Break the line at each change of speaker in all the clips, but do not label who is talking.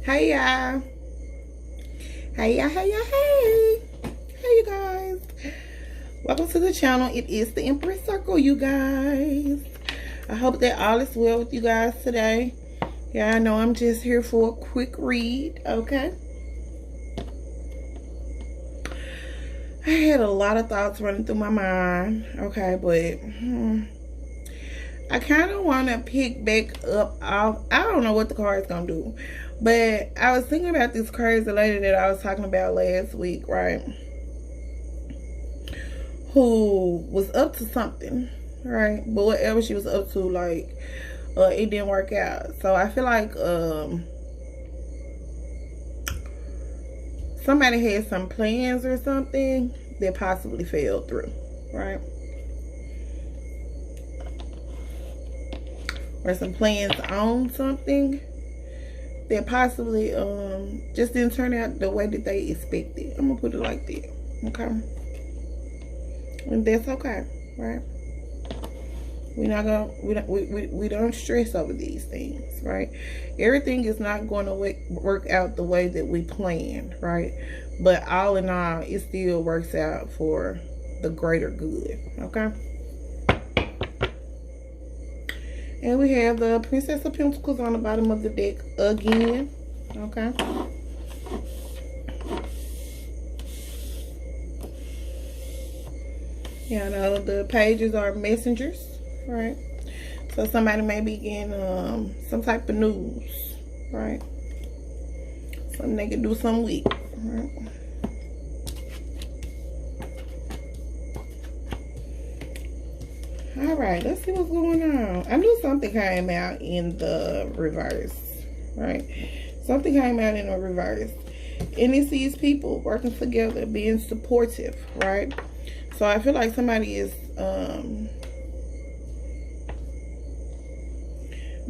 Hey y'all. Hey y'all, hey y'all, hey. Hey you guys. Welcome to the channel. It is the Empress Circle, you guys. I hope that all is well with you guys today. Yeah, I know I'm just here for a quick read, okay? I had a lot of thoughts running through my mind, okay, but I kind of want to pick back up off. I don't know what the card's gonna do, but I was thinking about this crazy lady that I was talking about last week, right? Who was up to something, right? But whatever she was up to, like, it didn't work out. So I feel like somebody had some plans or something that possibly fell through, right? Or some plans on something that possibly just didn't turn out the way that they expected. I'm gonna put it like that, okay? And that's okay, right? We're not gonna, we don't stress over these things, right? Everything is not going to work out the way that we planned, right? But all in all, it still works out for the greater good, okay? And we have the Princess of Pentacles on the bottom of the deck again, okay? Yeah, I know the pages are messengers, right? So somebody may be getting some type of news, right? Something they can do some week, right? All right, let's see what's going on. I knew something came out in the reverse, right? Something came out in the reverse. And it's these people working together, being supportive, right? So I feel like somebody is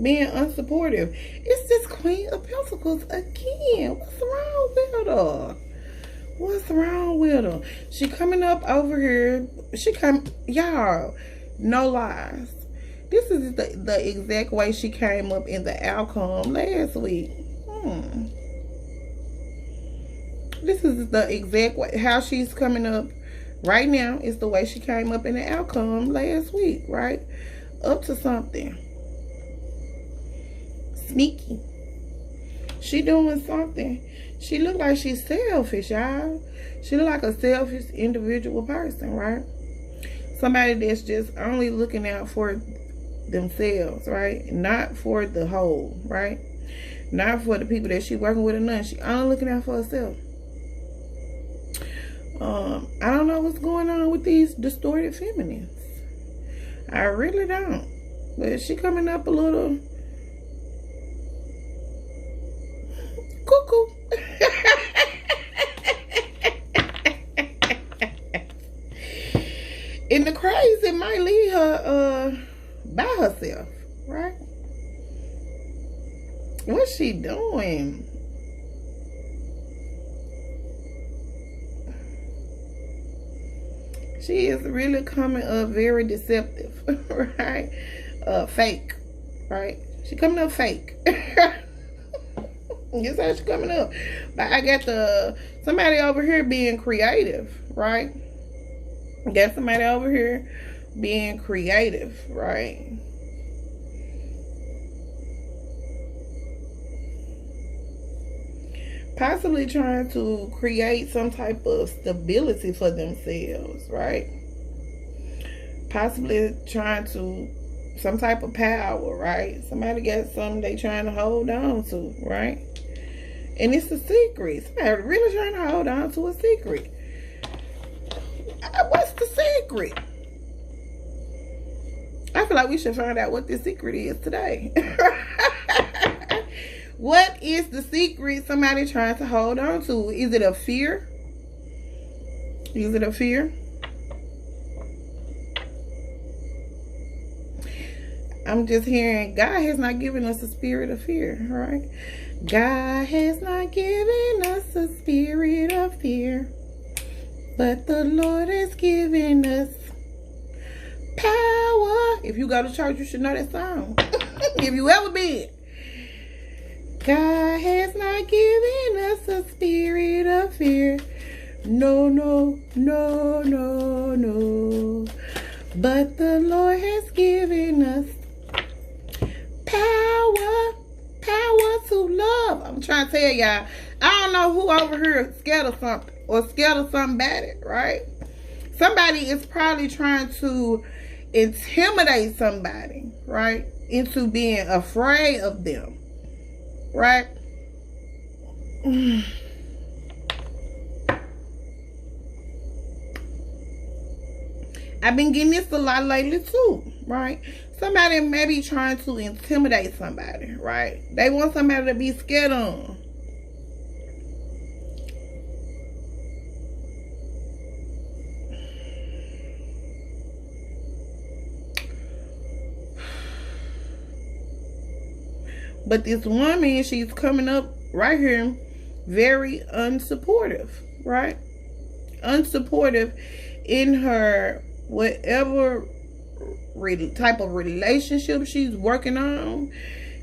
being unsupportive. It's this Queen of Pentacles again. What's wrong with her? What's wrong with her? She coming up over here. Y'all, no lies. This is the exact way she came up in the outcome last week. This is the exact way. How she's coming up right now is the way she came up in the outcome last week, right? Up to something. Sneaky. She doing something. She look like she's selfish, y'all. She look like a selfish individual person, right? Somebody that's just only looking out for themselves, right? Not for the whole, right? Not for the people that she working with or nothing. She only looking out for herself. I don't know what's going on with these distorted feminines. I really don't. But she coming up a little cuckoo. And the crazy might leave her by herself, right? What's she doing? She is really coming up very deceptive, right? Fake, right? She coming up fake. That's how she coming up. But I got somebody over here being creative, right? Got somebody over here being creative, right? Possibly trying to create some type of stability for themselves, right? Possibly trying to, some type of power, right? Somebody got something they trying to hold on to, right? And it's a secret. Somebody really trying to hold on to a secret. What's the secret? I feel like we should find out what the secret is today. What is the secret somebody trying to hold on to? Is it a fear? Is it a fear? I'm just hearing God has not given us a spirit of fear, right? God has not given us a spirit of fear, but the Lord has given us power. If you go to church, you should know that song. If you ever been. God has not given us a spirit of fear. No, no, no, no, no. But the Lord has given us power to love. I'm trying to tell y'all, I don't know who over here is scared of something or scared of something about it, right? Somebody is probably trying to intimidate somebody, right, into being afraid of them, right? I've been getting this a lot lately too, right? Somebody may be trying to intimidate somebody, right? They want somebody to be scared of. But this woman, she's coming up right here very unsupportive, right? Unsupportive in her whatever type of relationship she's working on.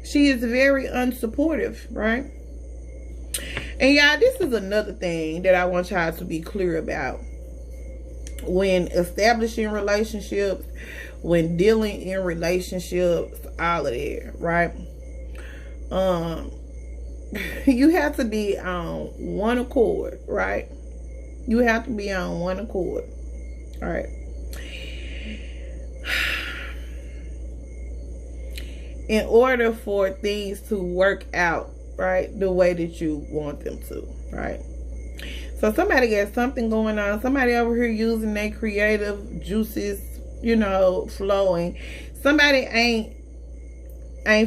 She is very unsupportive, right? And y'all, this is another thing that I want y'all to be clear about when establishing relationships, when dealing in relationships, all of that, right? You have to be on one accord, right? You have to be on one accord, all right? In order for things to work out, right, the way that you want them to, right? So somebody got something going on. Somebody over here using their creative juices, you know, flowing. Somebody ain't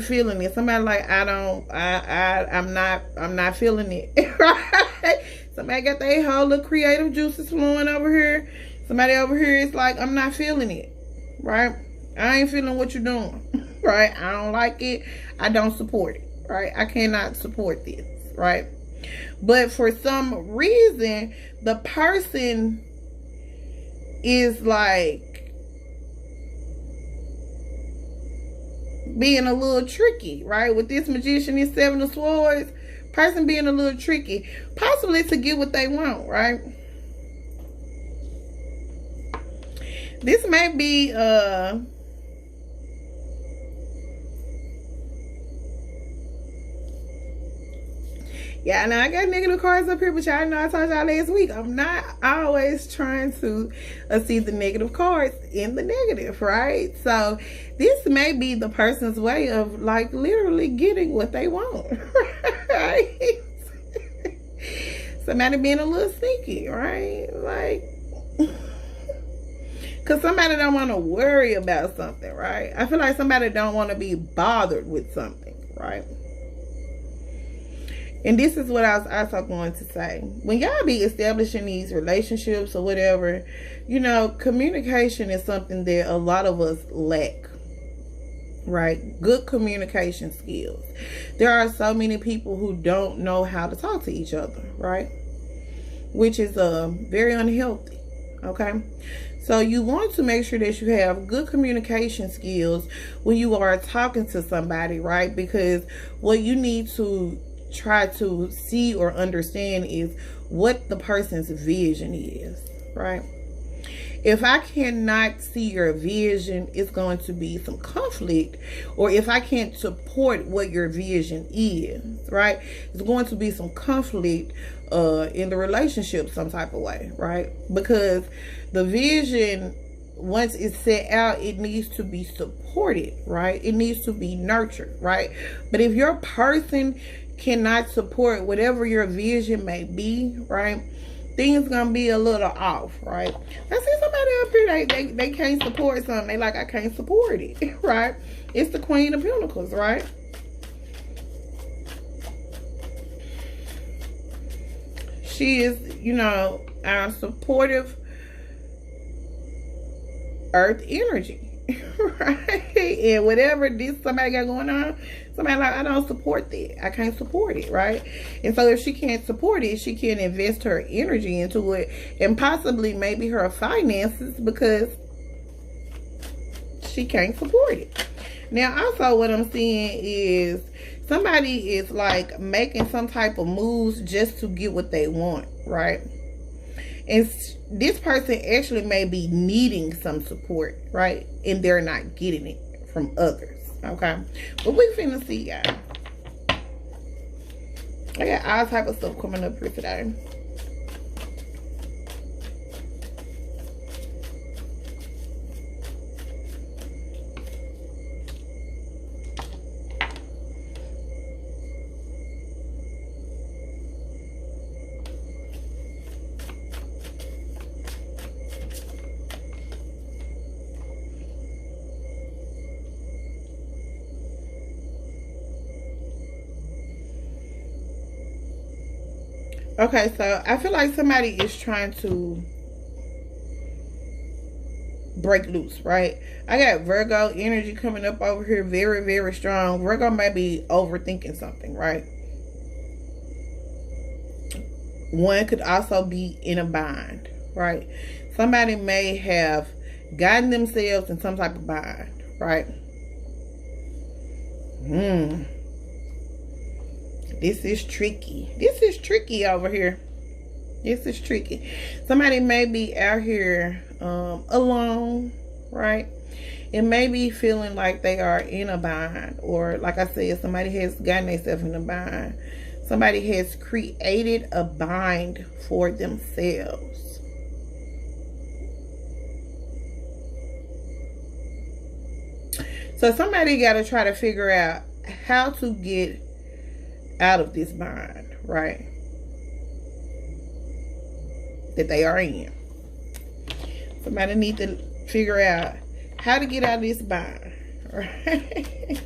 feeling it. Somebody like, I'm not feeling it. Right? Somebody got their whole little creative juices flowing over here. Somebody over here is like, I'm not feeling it. Right? I ain't feeling what you're doing. Right? I don't like it. I don't support it. Right? I cannot support this. Right? But for some reason, the person is like being a little tricky, right? With this magician, this Seven of Swords, person being a little tricky, possibly to get what they want, right? This may be yeah, now I got negative cards up here, but y'all know I told y'all last week, I'm not always trying to see the negative cards in the negative, right? So this may be the person's way of like literally getting what they want, right? Somebody being a little sneaky, right? Like, because somebody don't want to worry about something, right? I feel like somebody don't want to be bothered with something, right? And this is what I was also going to say. When y'all be establishing these relationships or whatever, you know, communication is something that a lot of us lack, right? Good communication skills. There are so many people who don't know how to talk to each other, right? Which is very unhealthy, okay? So you want to make sure that you have good communication skills when you are talking to somebody, right? Because what you need to try to see or understand is what the person's vision is, right? If I cannot see your vision, it's going to be some conflict. Or if I can't support what your vision is, right, it's going to be some conflict in the relationship some type of way, right? Because the vision, once it's set out, it needs to be supported, right? It needs to be nurtured, right? But if your person cannot support whatever your vision may be, right, things gonna be a little off, right? I see somebody up here, they can't support something. They like, I can't support it, right? It's the Queen of Pentacles, right? She is, you know, our supportive earth energy, right? And whatever this somebody got going on, somebody like, I don't support that. I can't support it, right? And so if she can't support it, she can invest her energy into it and possibly maybe her finances because she can't support it. Now, also what I'm seeing is Somebody is like making some type of moves just to get what they want, right? And this person actually may be needing some support, right? And they're not getting it from others, okay? But we finna see, y'all. I got all type of stuff coming up here today. Okay, so I feel like somebody is trying to break loose, right? I got Virgo energy coming up over here, very, very strong. Virgo may be overthinking something, right? One could also be in a bind, right? Somebody may have gotten themselves in some type of bind, right? This is tricky. This is tricky over here. This is tricky. Somebody may be out here alone, right? It may be feeling like they are in a bind. Or like I said, somebody has gotten themselves in a bind. Somebody has created a bind for themselves. So somebody got to try to figure out how to get out of this bind, right? That they are in. Somebody need to figure out how to get out of this bind, right?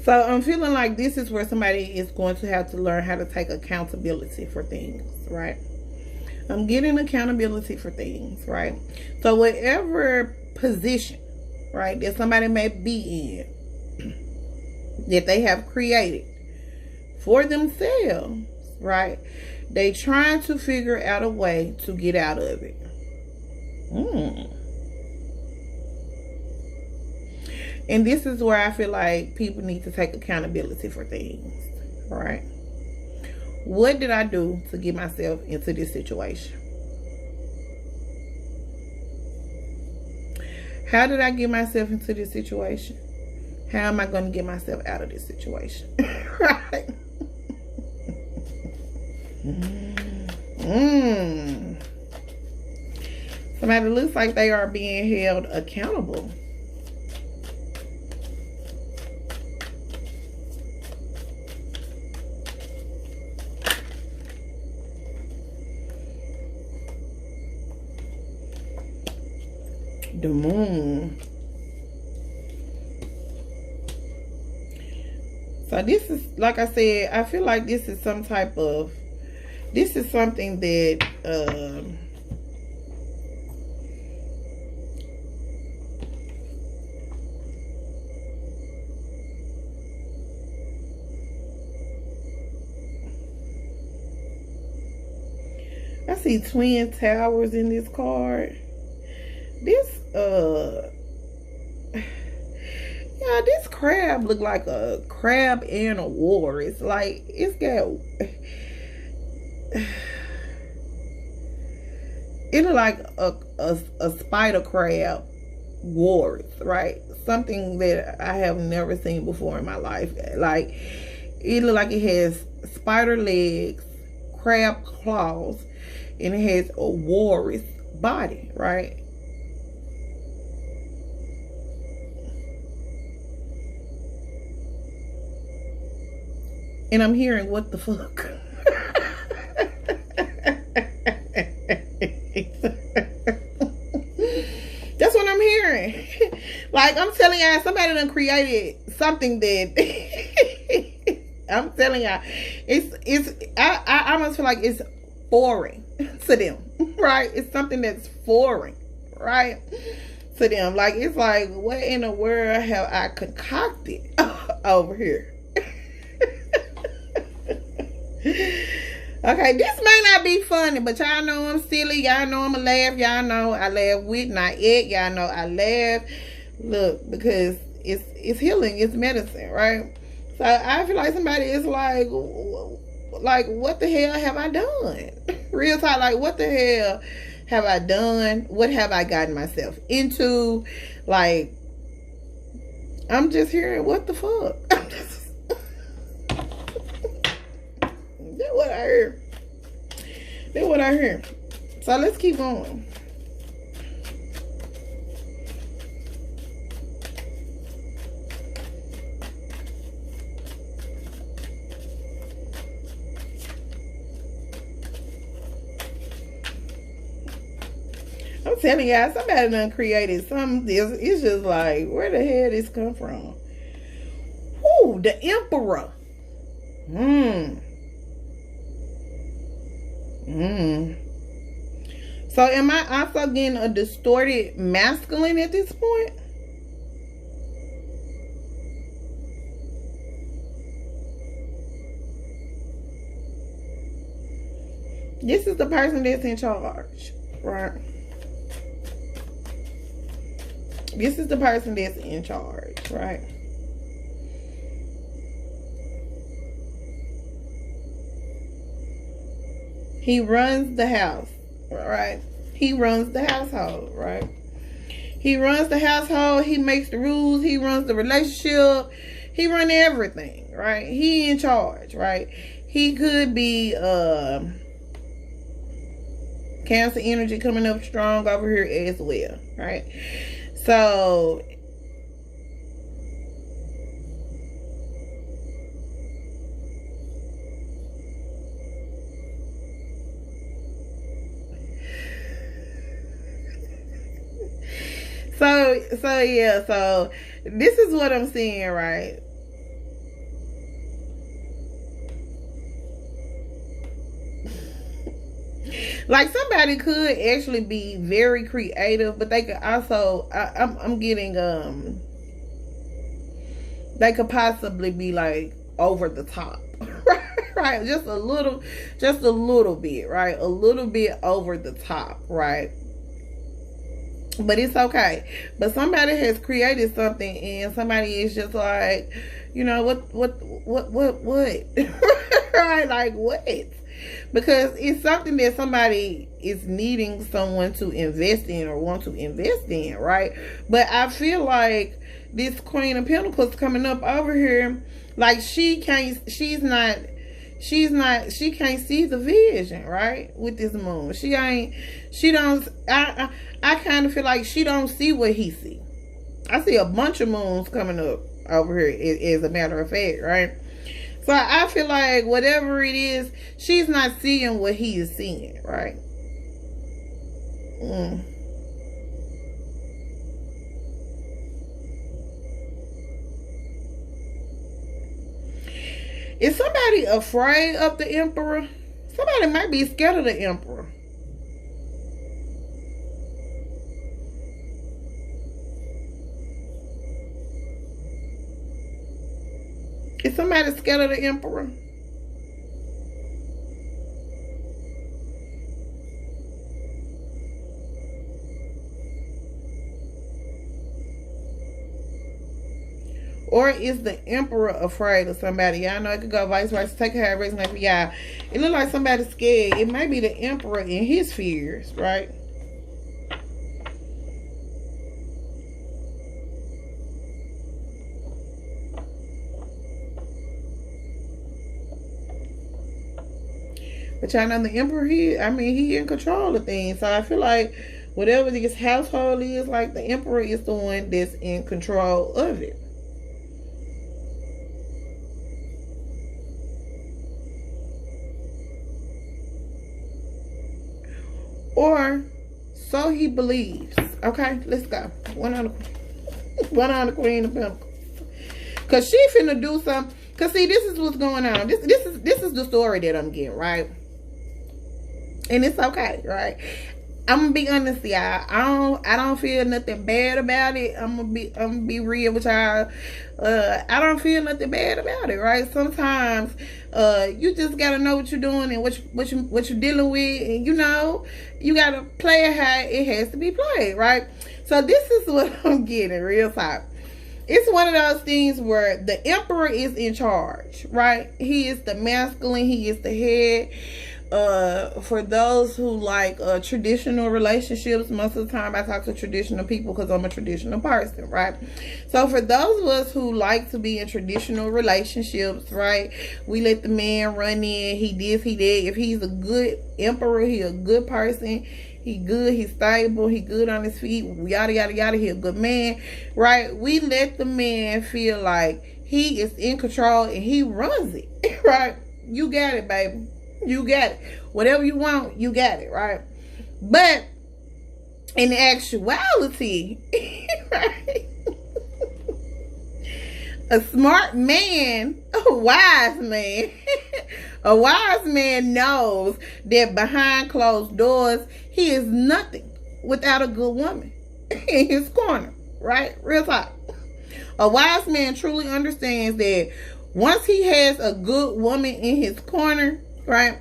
So I'm feeling like this is where somebody is going to have to learn how to take accountability for things, right? I'm getting accountability for things, right? So whatever position, right, that somebody may be in, that they have created for themselves, right? They trying to figure out a way to get out of it. And this is where I feel like people need to take accountability for things, right? What did I do to get myself into this situation? How did I get myself into this situation? How am I going to get myself out of this situation? Right? Somebody looks like they are being held accountable. The moon. So this is, like I said, I feel like this is some type of, this is something that I see twin towers in this card. This yeah, this crab look like a crab and a war. It's like, it's got, it look like a spider crab war, right? Something that I have never seen before in my life. Like, it look like it has spider legs, crab claws, and it has a walrus body, right? And I'm hearing, what the fuck? That's what I'm hearing. Like, I'm telling y'all, somebody done created something that I'm telling y'all, it's I almost feel like it's foreign to them, right? It's something that's foreign, right, to them. Like, it's like, what in the world have I concocted over here? Okay, this may not be funny, but y'all know I'm silly. Y'all know I'm a laugh. Y'all know I laugh with, not at. Y'all know I laugh. Look, because it's healing. It's medicine, right? So I feel like somebody is like, what the hell have I done? Real talk, like, what the hell have I done? What have I gotten myself into? Like, I'm just hearing, what the fuck? That's what I heard. That's what I heard. So let's keep going. I'm telling y'all, somebody done created something. It's just like, where the hell this come from? Ooh, the Emperor. So am I also getting a distorted masculine at this point? This is the person that's in charge, right? This is the person that's in charge, right? He runs the house, right? He runs the household, right? He runs the household. He makes the rules. He runs the relationship. He runs everything, right? He in charge, right? He could be Cancer energy coming up strong over here as well, right? So yeah, so this is what I'm seeing, right? Like, somebody could actually be very creative, but they could also, I'm getting, they could possibly be like over the top, right? Just a little bit, right? A little bit over the top, right? But it's okay. But somebody has created something, and somebody is just like, you know, what? Right? Like, what? Because it's something that somebody is needing someone to invest in or want to invest in, right? But I feel like this Queen of Pentacles coming up over here, like, she can't see the vision, right? With this moon. I kind of feel like she don't see what he see. I see a bunch of moons coming up over here, as a matter of fact, right? So I feel like whatever it is, she's not seeing what he is seeing, right? Is somebody afraid of the Emperor? Somebody might be scared of the Emperor. Is somebody scared of the Emperor? Or is the Emperor afraid of somebody? Y'all know it could go vice versa. Take care of reason for y'all. It looks like somebody's scared. It might be the Emperor and his fears, right? But y'all know the Emperor, he in control of things. So I feel like whatever this household is, like, the Emperor is the one that's in control of it. Or so he believes. Okay, let's go. One on the Queen of Pentacles. Because she finna do something. Cause see, this is what's going on. This is the story that I'm getting, right? And it's okay, right? I'm gonna be honest, y'all. I don't feel nothing bad about it. I'm gonna be real with y'all. I don't feel nothing bad about it, right? Sometimes you just gotta know what you're doing and what you're dealing with, and you know, you gotta play it how it has to be played, right? So this is what I'm getting real talk. It's one of those things where the emperor is in charge, right? He is the masculine, he is the head. For those who like traditional relationships, most of the time I talk to traditional people because I'm a traditional person, right? So for those of us who like to be in traditional relationships, right, we let the man run in, he this, he that. If he's a good emperor, he a good person, he good, he's stable, he good on his feet, yada yada yada, he a good man, right? We let the man feel like he is in control and he runs it, right? You got it, baby. You got it. Whatever you want, you got it, right? But in actuality, right? A smart man, a wise man, a wise man knows that behind closed doors, he is nothing without a good woman in his corner, right? Real talk. A wise man truly understands that once he has a good woman in his corner, right,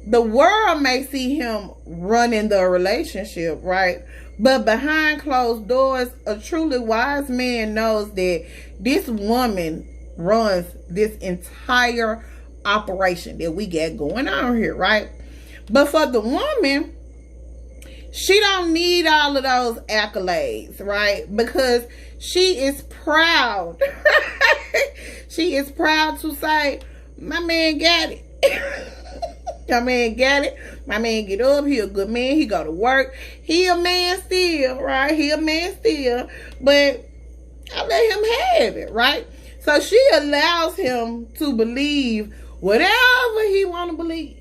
the world may see him running the relationship, right? But behind closed doors, a truly wise man knows that this woman runs this entire operation that we got going on here, right? But for the woman, she don't need all of those accolades, right? Because she is proud. She is proud to say, my man got it. My man got it. My man get up. He a good man. He go to work. He a man still, right? He a man still. But I let him have it, right? So she allows him to believe whatever he want to believe.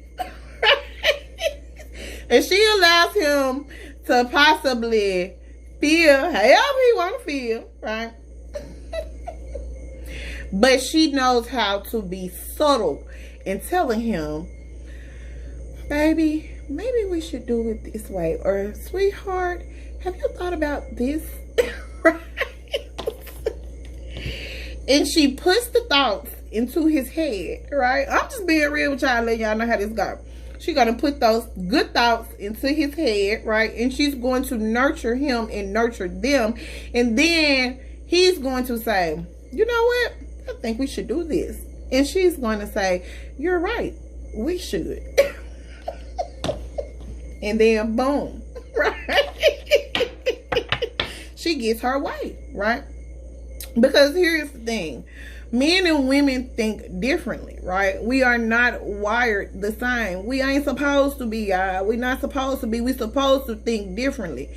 And she allows him to possibly feel however he want to feel, right? But she knows how to be subtle in telling him, baby, maybe we should do it this way. Or, sweetheart, have you thought about this? Right? And she puts the thoughts into his head, right? I'm just being real with y'all, letting y'all know how this goes. She's going to put those good thoughts into his head, right? And she's going to nurture him and nurture them. And then he's going to say, you know what? I think we should do this. And she's going to say, you're right. We should. And then boom, right? She gets her way, right? Because here's the thing. Men and women think differently, right? We are not wired the same. We ain't supposed to be, we're not supposed to be. We're supposed to think differently.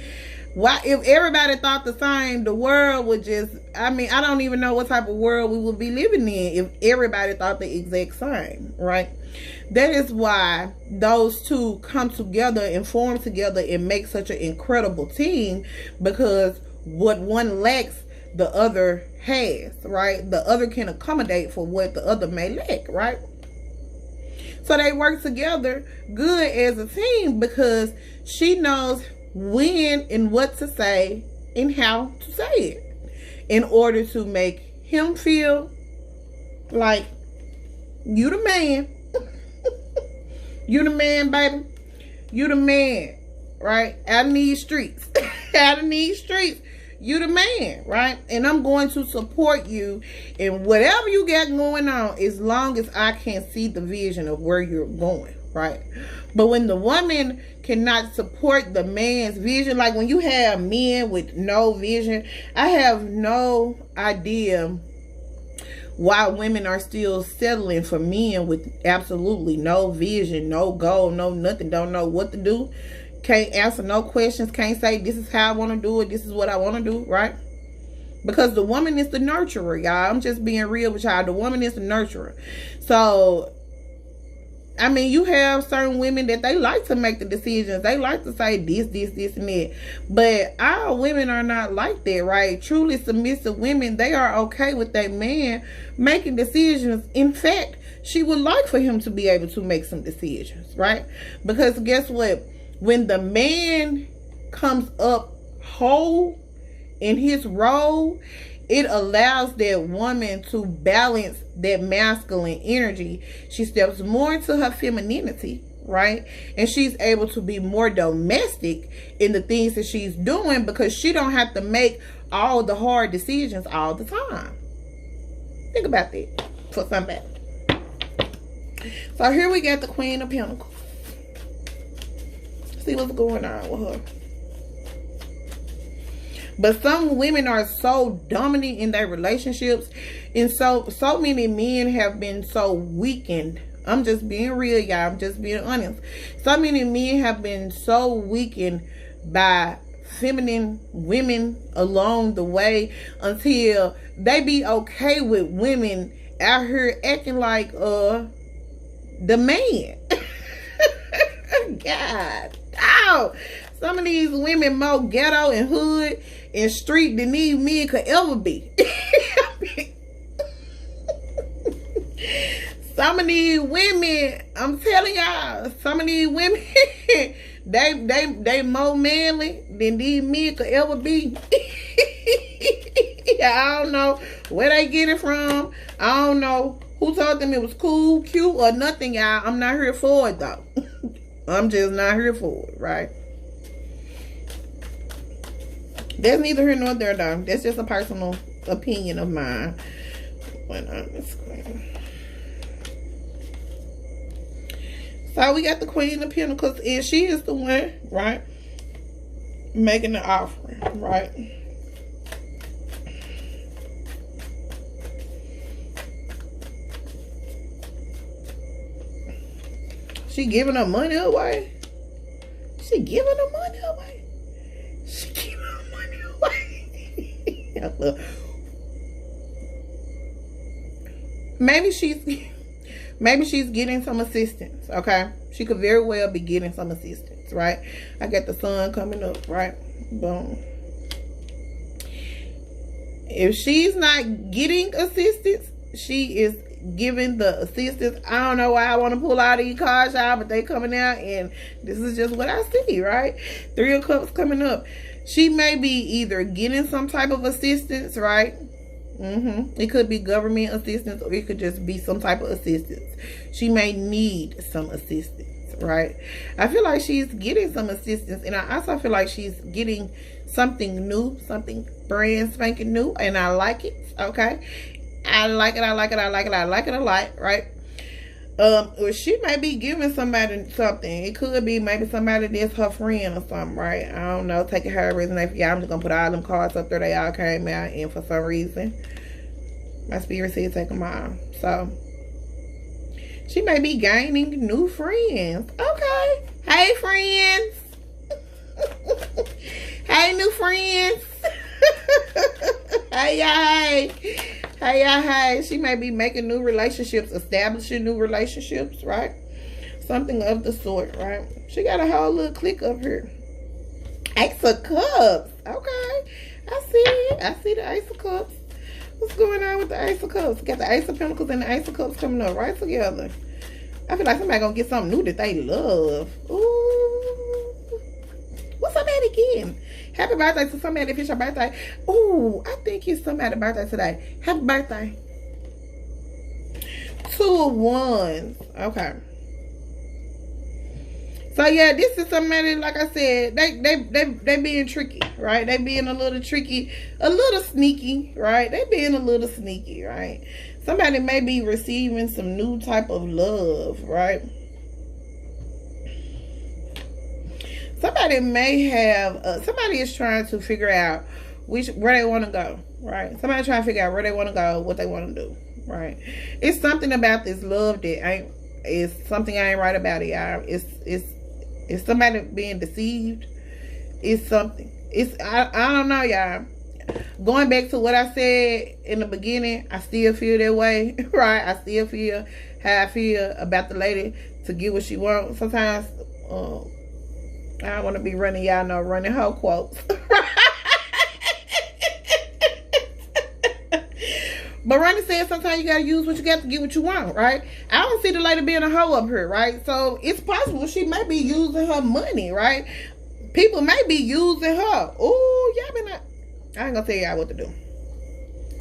Why, if everybody thought the same, the world would just, I mean, I don't even know what type of world we would be living in if everybody thought the exact same, right? That is why those two come together and form together and make such an incredible team, because what one lacks, the other has, right? The other can accommodate for what the other may lack, right? So they work together good as a team because she knows when and what to say and how to say it in order to make him feel like you the man. You the man, baby. You the man, right? Out in these streets. Out in these streets. You the man, right? And I'm going to support you in whatever you got going on as long as I can see the vision of where you're going, right? But when the woman cannot support the man's vision, like when you have men with no vision, I have no idea why women are still settling for men with absolutely no vision, no goal, no nothing, don't know what to do. Can't answer no questions. Can't say, this is how I want to do it. This is what I want to do, right? Because the woman is the nurturer, y'all. I'm just being real with y'all. The woman is the nurturer. So, I mean, you have certain women that they like to make the decisions. They like to say this, and that. But our women are not like that, right? Truly submissive women, they are okay with that man making decisions. In fact, she would like for him to be able to make some decisions, right? Because guess what? When the man comes up whole in his role, it allows that woman to balance that masculine energy. She steps more into her femininity, right? And she's able to be more domestic in the things that she's doing, because she don't have to make all the hard decisions all the time. Think about that for somebody. So here we got the Queen of Pentacles. See what's going on with her. But some women are so dominant in their relationships, and so many men have been so weakened. I'm just being real, y'all. I'm just being honest. So many men have been so weakened by feminine women along the way, until they be okay with women out here acting like the man. God, oh, some of these women more ghetto and hood and street than these men could ever be. Some of these women, I'm telling y'all, some of these women, they more manly than these men could ever be. I don't know where they get it from. I don't know who told them it was cool, cute, or nothing, y'all. I'm not here for it, though. I'm just not here for it, right? That's neither here nor there, though. That's just a personal opinion of mine. Went on the screen. So we got the Queen of Pentacles, and she is the one, right, making the offering, right? She giving her money away. She giving her money away. She giving her money away. Maybe she's getting some assistance, okay? She could very well be getting some assistance, right? I got the sun coming up, right? Boom. If she's not getting assistance, she is giving the assistance. I don't know why I want to pull out these cards, y'all, but they coming out, and this is just what I see, right? 3 of Cups coming up. She may be either getting some type of assistance, right? It could be government assistance, or it could just be some type of assistance. She may need some assistance, right? I feel like she's getting some assistance, and I also feel like she's getting something new, something brand spanking new, and I like it, okay? I like it, I like it, I like it, I like it a lot, right? Or she may be giving somebody something. It could be maybe somebody that's her friend or something, right? I don't know. Take it however it is. Yeah, I'm just gonna put all them cards up there. They all came out, and for some reason, my spirit said take them all. So she may be gaining new friends. Okay, hey friends, hey new friends, hey y'all, hey y'all, hey. She may be making new relationships, establishing new relationships, right? Something of the sort, right? She got a whole little clique up here. Ace of Cups. Okay, I see it. I see the Ace of Cups. What's going on with the Ace of Cups? Got the Ace of Pentacles and the Ace of Cups coming up right together. I feel like somebody gonna get something new that they love. Ooh. What's somebody getting? Happy birthday to somebody if it's your birthday. Ooh, I think it's somebody's birthday today. Happy birthday. 2 of Wands. Okay. So yeah, this is somebody, like I said, they being tricky, right? They being a little tricky, a little sneaky, right? They being a little sneaky, right? Somebody may be receiving some new type of love, right? Somebody may have, somebody is trying to figure out where they want to go, right? Somebody trying to figure out where they want to go, what they want to do, right? It's something about this love that it's something I ain't right about it, y'all. It's somebody being deceived. It's something. I don't know, y'all. Going back to what I said in the beginning, I still feel that way, right? I still feel how I feel about the lady to get what she wants. Sometimes I don't want to be running, y'all know, running hoe quotes. But Ronnie said sometimes you gotta use what you got to get what you want, right? I don't see the lady being a hoe up here, right? So it's possible she may be using her money, right? People may be using her. Oh, y'all been not. I ain't gonna tell y'all what to do.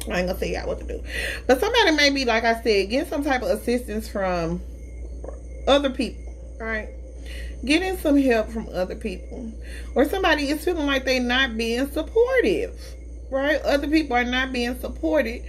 I ain't gonna tell y'all what to do. But somebody may be, like I said, getting some type of assistance from other people, right? Getting some help from other people. Or somebody is feeling like they're not being supportive, right? Other people are not being supportive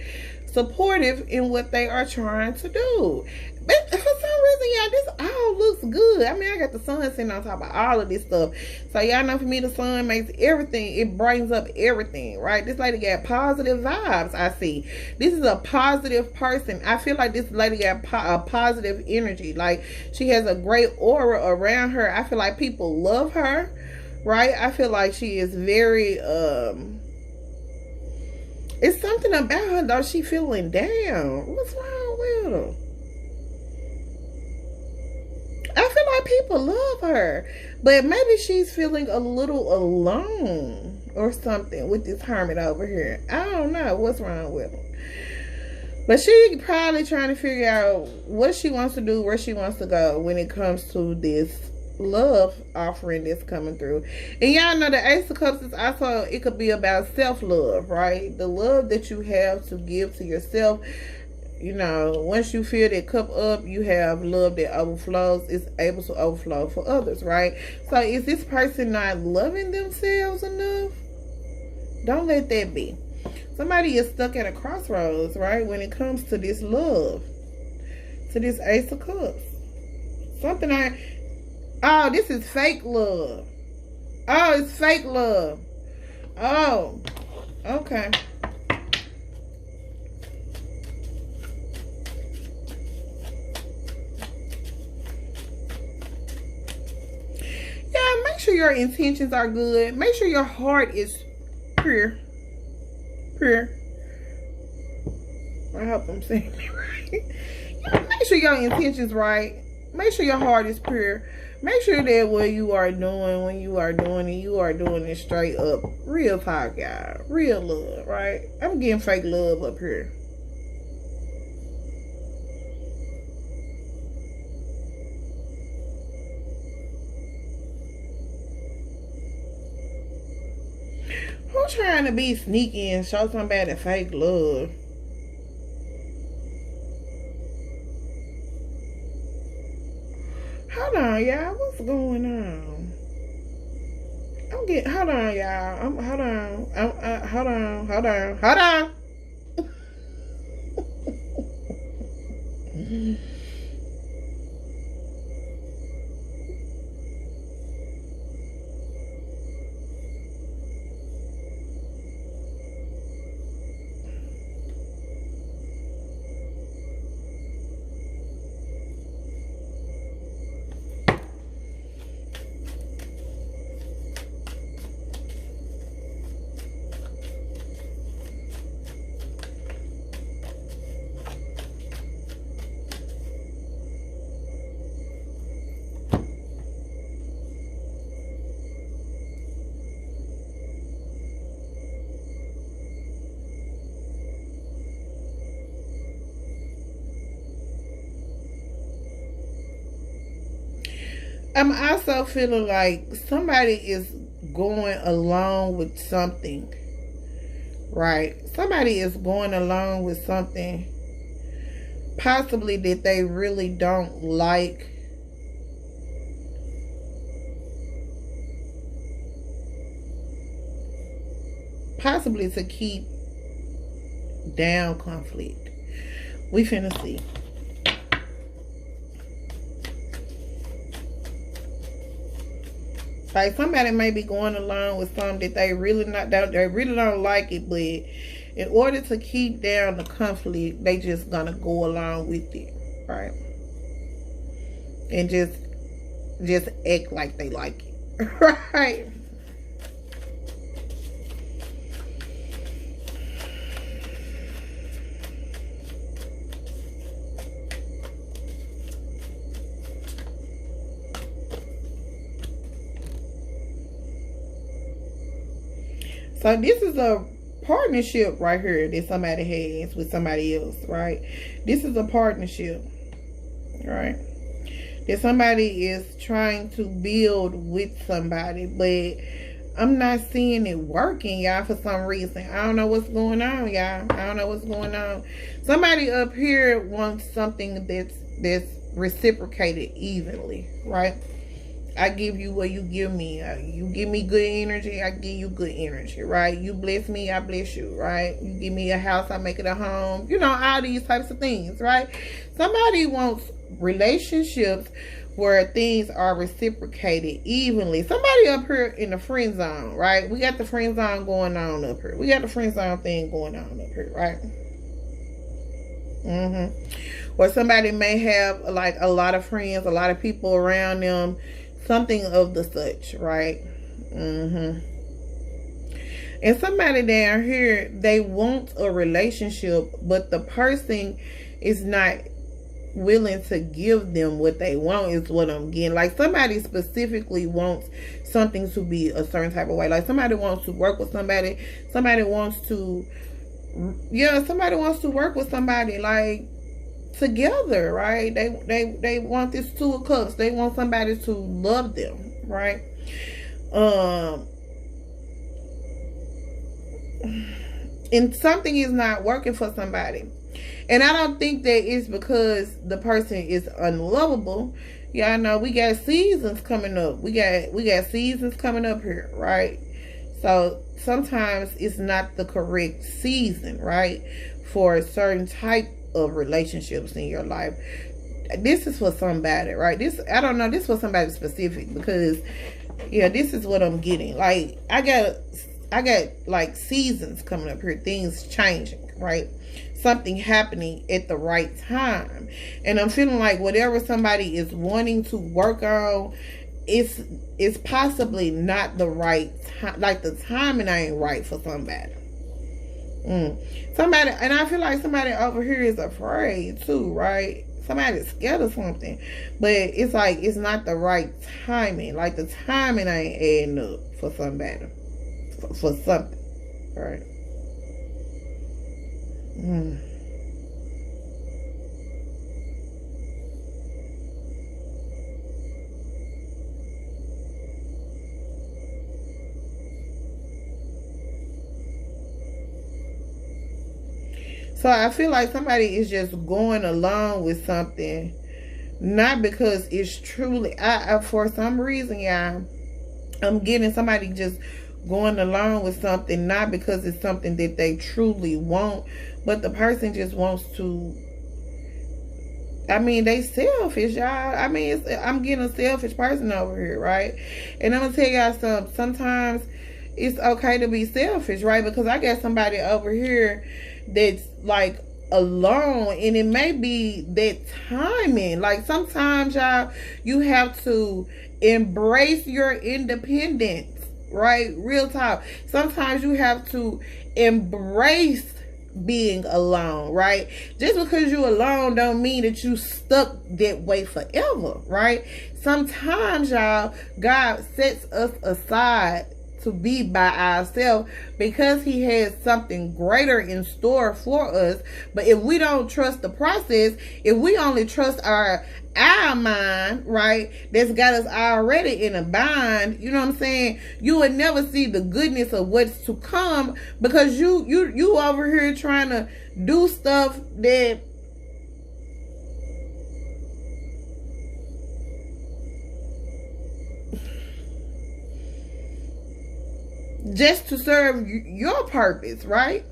in what they are trying to do. But for some reason, y'all, this all looks good. I mean, I got the sun sitting on top of all of this stuff. So y'all know, for me, the sun makes everything. It brightens up everything, right? This lady got positive vibes, I see. This is a positive person. I feel like this lady got a positive energy. Like, she has a great aura around her. I feel like people love her, right? I feel like she is very, it's something about her, though. She feeling down. What's wrong with her? I feel like people love her, but maybe she's feeling a little alone or something with this hermit over here. I don't know what's wrong with her. But she probably trying to figure out what she wants to do, where she wants to go when it comes to this love offering that's coming through. And y'all know the Ace of Cups is also, it could be about self-love, right? The love that you have to give to yourself. You know, once you fill that cup up, you have love that overflows. It's able to overflow for others, right? So is this person not loving themselves enough? Don't let that be. Somebody is stuck at a crossroads, right? When it comes to this love, to this Ace of Cups. Oh, this is fake love. Oh, it's fake love. Oh, okay. Yeah, make sure your intentions are good. Make sure your heart is pure. Pure. I hope I'm saying that right. Yeah, make sure your intentions right. Make sure your heart is pure. Make sure that what you are doing, when you are doing it straight up. Real talk, y'all. Real love, right? I'm getting fake love up here. Who's trying to be sneaky and show somebody fake love? Hold on, y'all. What's going on? Hold on, y'all. Hold on. I'm also feeling like somebody is going along with something, right? Somebody is going along with something possibly that they really don't like. Possibly to keep down conflict. We finna see. Like somebody may be going along with something that they really don't like it, but in order to keep down the conflict, they just gonna go along with it, right? And just act like they like it, right? So this is a partnership right here that somebody has with somebody else, right? This is a partnership, right? That somebody is trying to build with somebody, but I'm not seeing it working, y'all, for some reason. I don't know what's going on, y'all. I don't know what's going on. Somebody up here wants something that's reciprocated evenly, right? I give you what you give me. You give me good energy, I give you good energy, right? You bless me, I bless you, right? You give me a house, I make it a home. You know, all these types of things, right? Somebody wants relationships where things are reciprocated evenly. Somebody up here in the friend zone, right? We got the friend zone going on up here. We got the friend zone thing going on up here, right? Or somebody may have like a lot of friends, a lot of people around them, something of the such, right? And somebody down here, they want a relationship, but the person is not willing to give them what they want, is what I'm getting. Like somebody specifically wants something to be a certain type of way. Like somebody wants to work with somebody. Somebody wants to, somebody wants to work with somebody like together, right? They want this Two of Cups. They want somebody to love them, right? And something is not working for somebody. And I don't think that it's because the person is unlovable. Y'all know we got seasons coming up. We got seasons coming up here, right? So sometimes it's not the correct season, right, for a certain type of relationships in your life. This is for somebody, right? I don't know, this is for somebody specific, because this is what I'm getting. Like I got like seasons coming up here, things changing, right? Something happening at the right time. And I'm feeling like whatever somebody is wanting to work on, it's possibly not the right time. Like the timing ain't right for somebody. Somebody, and I feel like somebody over here is afraid too, right? Somebody's scared of something, but it's like it's not the right timing. Like the timing ain't adding up for somebody, for something, right? So I feel like somebody is just going along with something, not because it's truly, for some reason, y'all, I'm getting somebody just going along with something, not because it's something that they truly want, but the person just wants to, they selfish, y'all. I'm getting a selfish person over here, right? And I'm gonna tell y'all something. Sometimes it's okay to be selfish, right? Because I got somebody over here that's like alone, and it may be that timing. Like sometimes, y'all, you have to embrace your independence, right? Real talk. Sometimes you have to embrace being alone, right? Just because you alone don't mean that you stuck that way forever, right? Sometimes, y'all, God sets us aside to be by ourselves because he has something greater in store for us. But if we don't trust the process, if we only trust our mind, right, that's got us already in a bind, you know what I'm saying, you would never see the goodness of what's to come, because you over here trying to do stuff that just to serve your purpose, right?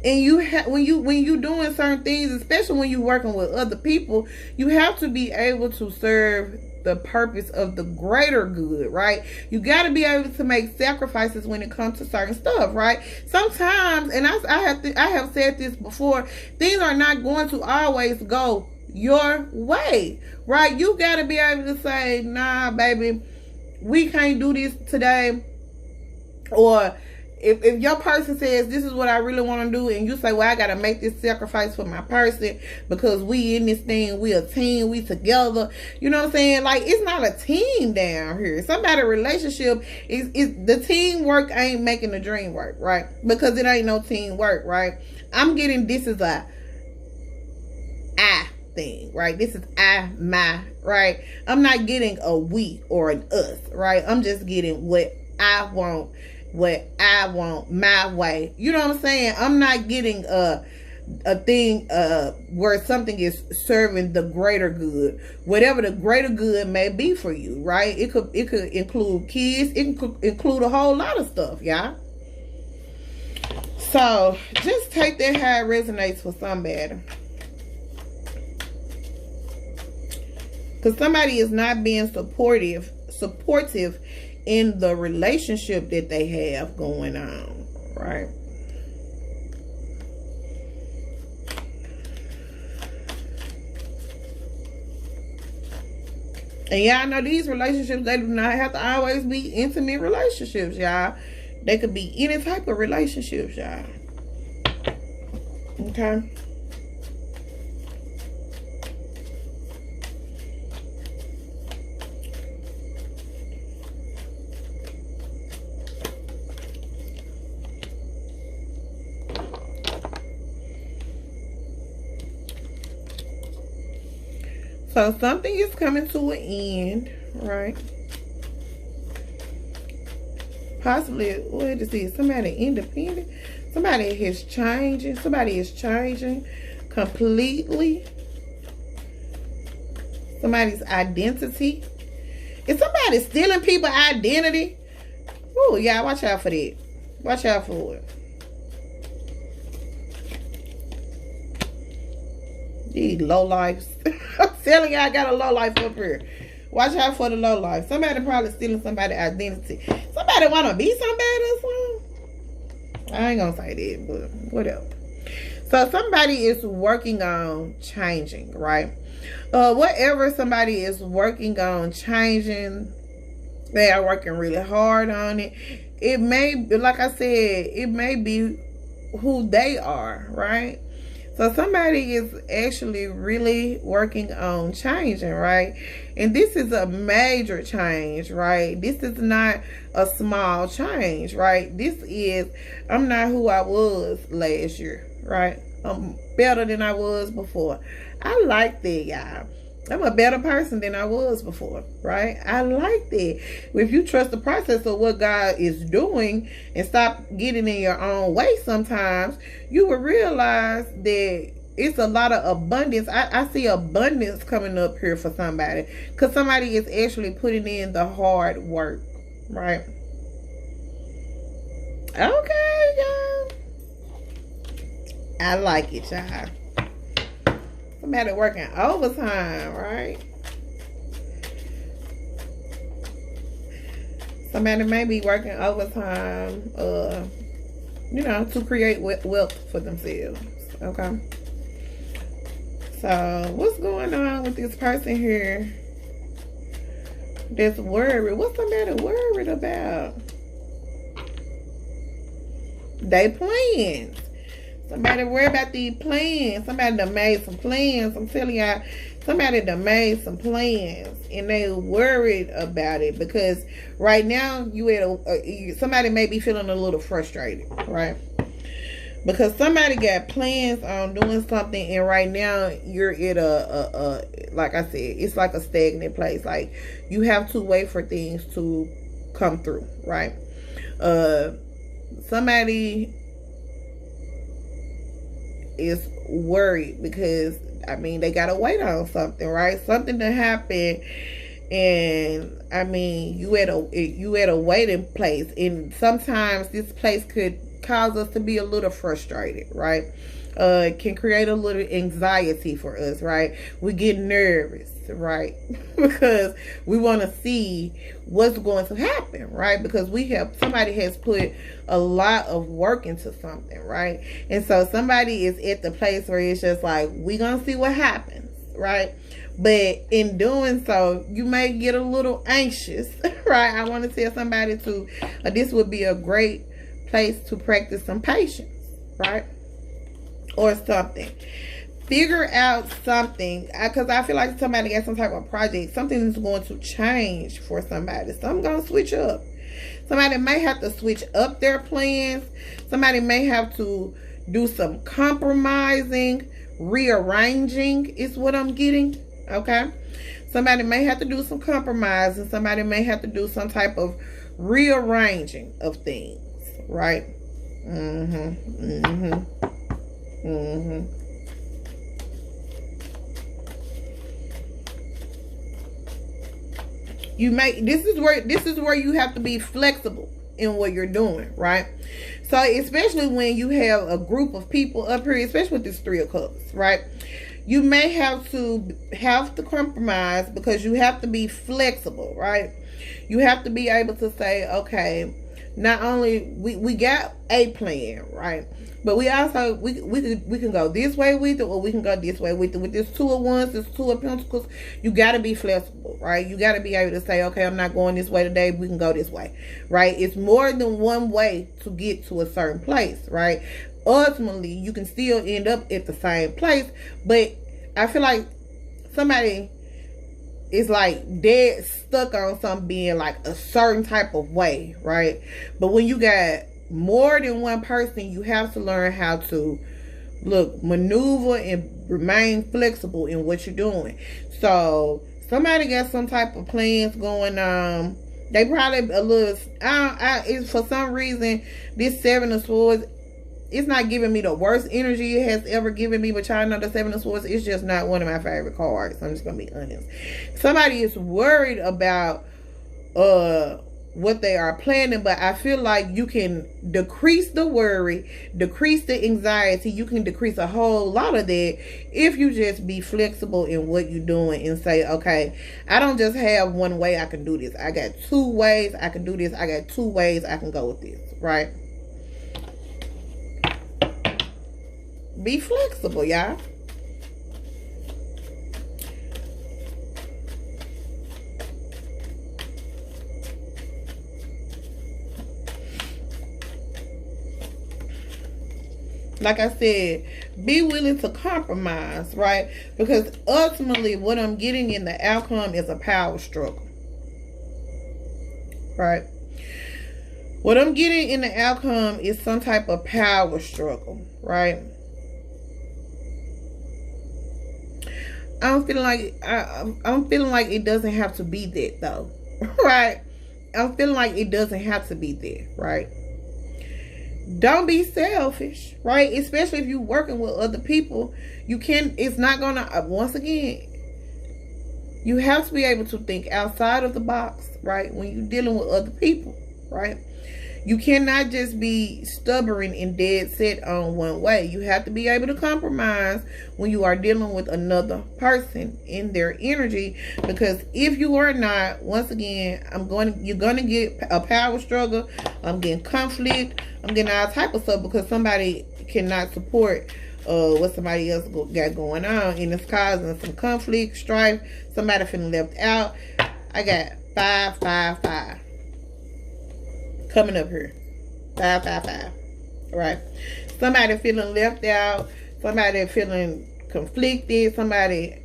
And when you doing certain things, especially when you're working with other people, you have to be able to serve the purpose of the greater good, right? You got to be able to make sacrifices when it comes to certain stuff, right? Sometimes, and I have said this before, things are not going to always go your way, right? You got to be able to say, nah, baby, we can't do this today. Or if your person says this is what I really want to do, and you say, well, I gotta make this sacrifice for my person because we in this thing, we a team, we together, you know what I'm saying? Like, it's not a team down here. Somebody relationship is the teamwork ain't making the dream work, right? Because it ain't no teamwork, right? I'm getting this is a I thing, right? This is my, right? I'm not getting a we or an us, right? I'm just getting what I want my way. You know what I'm saying? I'm not getting a thing where something is serving the greater good, whatever the greater good may be for you, right? It could include kids, it could include a whole lot of stuff, y'all. So just take that how it resonates for somebody. Because somebody is not being supportive in the relationship that they have going on, right? And y'all know these relationships, they do not have to always be intimate relationships, y'all. They could be any type of relationships, y'all. Okay? So something is coming to an end, right? Possibly, what is this? Somebody independent. Somebody is changing. Somebody is changing completely. Somebody's identity. Is somebody stealing people's identity? Oh, y'all, watch out for that. Watch out for it. These low lives. I'm telling y'all, I got a low life up here. Watch out for the low life. Somebody probably stealing somebody's identity. Somebody want to be somebody or something. I ain't gonna say that, but whatever. So somebody is working on changing, right? Whatever somebody is working on changing, they are working really hard on it. It may, like I said, it may be who they are, right? So somebody is actually really working on changing, right? And this is a major change, right? This is not a small change, right? This is, I'm not who I was last year, right? I'm better than I was before. I like that, y'all. I'm a better person than I was before, right? I like that. If you trust the process of what God is doing and stop getting in your own way sometimes, you will realize that it's a lot of abundance. I see abundance coming up here for somebody because somebody is actually putting in the hard work, right? Okay, y'all. I like it, y'all. Somebody working overtime, right? Somebody may be working overtime, you know, to create wealth for themselves, okay? So, what's going on with this person here that's worried? What's somebody worried about? They plans. Somebody worry about these plans. Somebody done made some plans. I'm telling y'all, somebody done made some plans and they worried about it because right now somebody may be feeling a little frustrated, right? Because somebody got plans on doing something and right now you're at a like I said, it's like a stagnant place. Like you have to wait for things to come through, right? Somebody is worried because I mean they gotta wait on something, right? Something to happen, and I mean you at a waiting place, and sometimes this place could cause us to be a little frustrated, right? It can create a little anxiety for us, right? We get nervous, right? Because we want to see what's going to happen, right? Because somebody has put a lot of work into something, right? And so somebody is at the place where it's just like, we're going to see what happens, right? But in doing so, you may get a little anxious, right? I want to tell somebody this would be a great place to practice some patience, right? Or something. Figure out something, because I feel like somebody got some type of project. Something is going to change for somebody. Something's going to switch up. Somebody may have to switch up their plans. Somebody may have to do some compromising, rearranging is what I'm getting. Okay? Somebody may have to do some compromising. Somebody may have to do some type of rearranging of things. Right? This is where you have to be flexible in what you're doing, right? So especially when you have a group of people up here, especially with this Three of Cups, right? You may have to compromise, because you have to be flexible, right? You have to be able to say, okay, not only we got a plan, right? But we also we can go this way with it, or we can go this way with it. With this Two of Wands, this Two of Pentacles, you got to be flexible, right? You got to be able to say, okay, I'm not going this way today. We can go this way, right? It's more than one way to get to a certain place, right? Ultimately, you can still end up at the same place, but I feel like somebody is like dead stuck on something being like a certain type of way, right? But when you got more than one person, you have to learn how to maneuver and remain flexible in what you're doing. So somebody got some type of plans going on. They probably a little it's for some reason this Seven of Swords, it's not giving me the worst energy it has ever given me, but y'all know the Seven of Swords is just not one of my favorite cards. I'm just gonna be honest. Somebody is worried about what they are planning, but I feel like you can decrease the worry, decrease the anxiety. You can decrease a whole lot of that if you just be flexible in what you're doing and say, okay, I don't just have one way I can do this. I got two ways I can do this. I got two ways I can go with this, right? Be flexible, y'all. Like I said, be willing to compromise, right? Because ultimately what I'm getting in the outcome is a power struggle, right? What I'm getting in the outcome is some type of power struggle, right? I'm feeling like it doesn't have to be that though, right? I'm feeling like it doesn't have to be that, right? Don't be selfish, right? Especially if you're working with other people. It's not gonna, once again, you have to be able to think outside of the box, right? When you're dealing with other people, right? You cannot just be stubborn and dead set on one way. You have to be able to compromise when you are dealing with another person in their energy. Because if you are not, once again, you're gonna get a power struggle. I'm getting conflict. I'm getting all type of stuff because somebody cannot support what somebody else got going on, and it's causing some conflict, strife. Somebody feeling left out. I got 5, 5, 5. Coming up here. 5, 5, 5. Right? Somebody feeling left out. Somebody feeling conflicted. Somebody,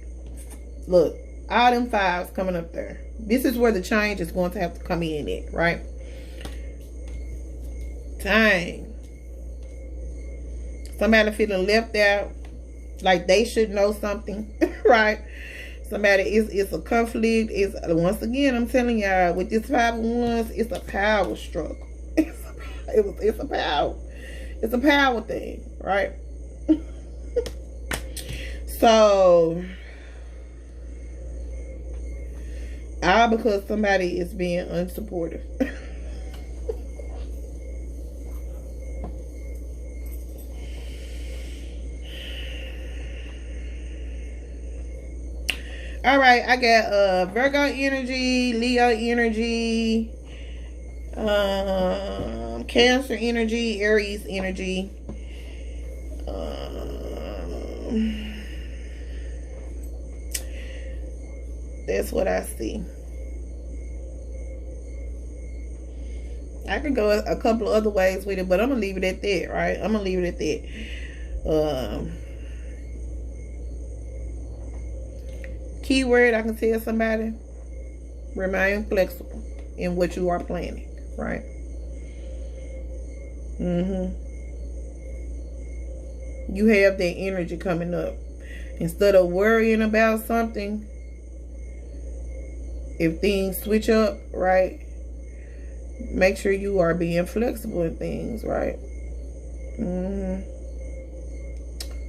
look, all them 5s coming up there. This is where the change is going to have to come in at, right? Dang. Somebody feeling left out, like they should know something, right? Somebody it's a conflict. It's, once again, I'm telling y'all, with this 5 of Wands, it's a power struggle. It's a power thing, right? So, all because somebody is being unsupportive. All right, I got Virgo energy, Leo energy, Cancer energy, Aries energy. That's what I see. I could go a couple of other ways with it, but I'm gonna leave it at that, right? I'm gonna leave it at that. Keyword I can tell somebody: remain flexible in what you are planning, right? You have that energy coming up. Instead of worrying about something, if things switch up, right, make sure you are being flexible in things, right?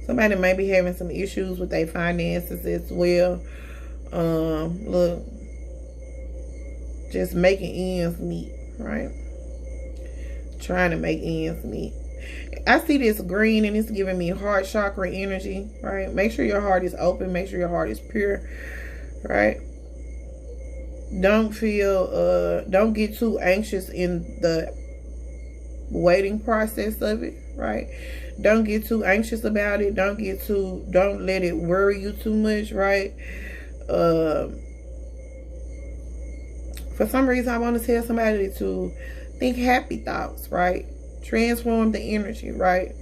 Somebody may be having some issues with their finances as well. Look, just making ends meet, right? Trying to make ends meet. I see this green and it's giving me heart chakra energy, right? Make sure your heart is open. Make sure your heart is pure, right? Don't get too anxious in the waiting process of it, right? Don't get too anxious about it. Don't let it worry you too much, right? For some reason, I want to tell somebody to think happy thoughts, right? Transform the energy, right?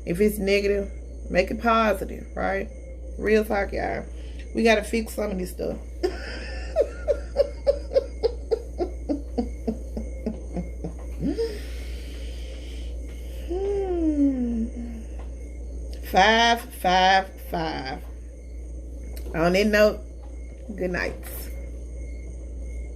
If it's negative, make it positive, right? Real talk, y'all. We got to fix some of this stuff. Five. On that note, good night.